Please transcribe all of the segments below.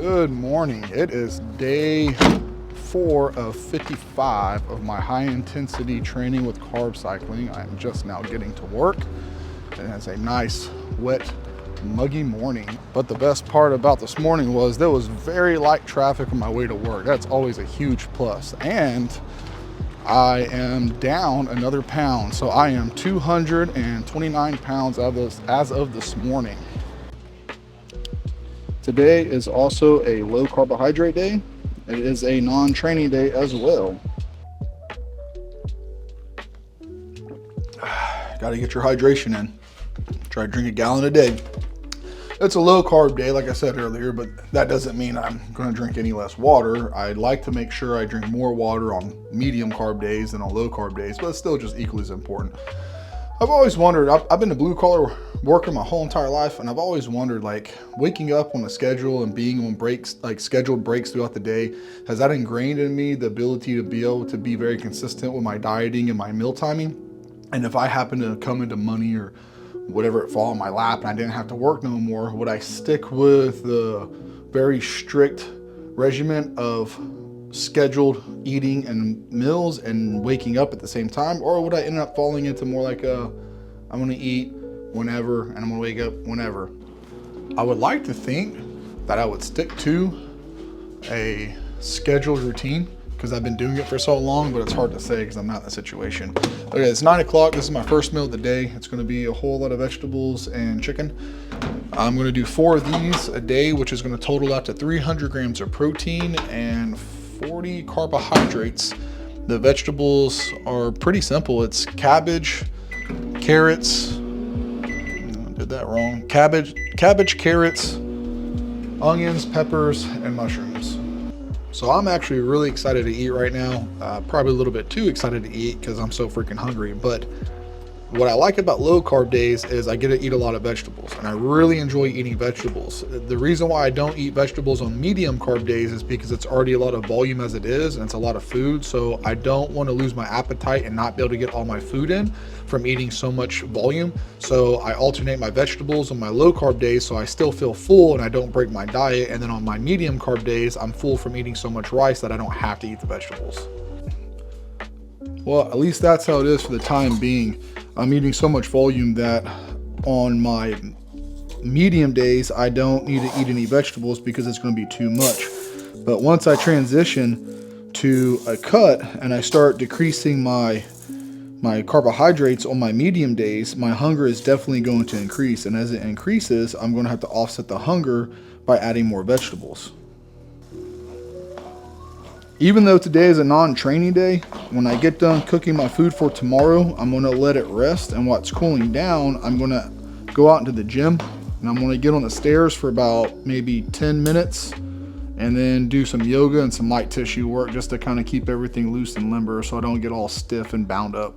Good morning. It is day 4 of 55 of my high intensity training with carb cycling. I'm just now getting to work and it's a nice, wet, muggy morning. But the best part about this morning was there was very light traffic on my way to work. That's always a huge plus. And I am down another pound. So I am 229 pounds as of this morning. Today is also a low carbohydrate day. It is a non-training day as well. Gotta get your hydration in. Try to drink a gallon a day. It's a low carb day, like I said earlier, but that doesn't mean I'm gonna drink any less water. I'd like to make sure I drink more water on medium carb days than on low carb days, but it's still just equally as important. I've always wondered, I've been a blue collar worker my whole entire life, and I've always wondered, like, waking up on a schedule and being on breaks, like scheduled breaks throughout the day, has that ingrained in me the ability to be able to be very consistent with my dieting and my meal timing? And if I happen to come into money or whatever it fall in my lap and I didn't have to work no more, would I stick with the very strict regimen of scheduled eating and meals and waking up at the same time, or would I end up falling into more like I'm gonna eat whenever and I'm gonna wake up whenever? I would like to think that I would stick to a scheduled routine because I've been doing it for so long, but it's hard to say because I'm not in the situation. Okay, it's 9 o'clock. This is my first meal of the day. It's gonna be a whole lot of vegetables and chicken. I'm gonna do 4 of these a day, which is gonna total out to 300 grams of protein and 40 carbohydrates. The vegetables are pretty simple. It's cabbage, carrots, did that wrong. Cabbage, carrots, onions, peppers, and mushrooms. So I'm actually really excited to eat right now. Probably a little bit too excited to eat because I'm so freaking hungry. But what I like about low carb days is I get to eat a lot of vegetables, and I really enjoy eating vegetables. The reason why I don't eat vegetables on medium carb days is because it's already a lot of volume as it is, and it's a lot of food. So I don't want to lose my appetite and not be able to get all my food in from eating so much volume. So I alternate my vegetables on my low carb days so I still feel full and I don't break my diet. And then on my medium carb days, I'm full from eating so much rice that I don't have to eat the vegetables. Well, at least that's how it is for the time being. I'm eating so much volume that on my medium days, I don't need to eat any vegetables because it's going to be too much. But once I transition to a cut and I start decreasing my carbohydrates on my medium days, my hunger is definitely going to increase. And as it increases, I'm going to have to offset the hunger by adding more vegetables. Even though today is a non-training day, when I get done cooking my food for tomorrow, I'm gonna let it rest, and while it's cooling down, I'm gonna go out into the gym and I'm gonna get on the stairs for about maybe 10 minutes and then do some yoga and some light tissue work just to kind of keep everything loose and limber so I don't get all stiff and bound up.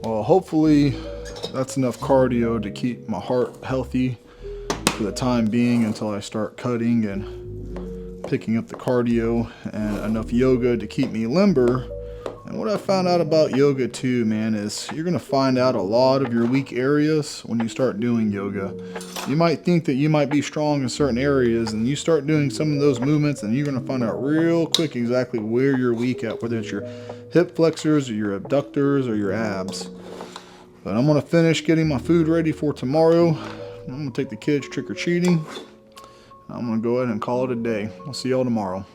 Well, hopefully that's enough cardio to keep my heart healthy for the time being until I start cutting and picking up the cardio, and enough yoga to keep me limber. And what I found out about yoga too, man, is you're going to find out a lot of your weak areas when you start doing yoga. You might think that you might be strong in certain areas, and you start doing some of those movements and you're going to find out real quick exactly where you're weak at, whether it's your hip flexors or your abductors or your abs. But I'm going to finish getting my food ready for tomorrow. I'm going to take the kids trick-or-treating. I'm going to go ahead and call it a day. I'll see y'all tomorrow.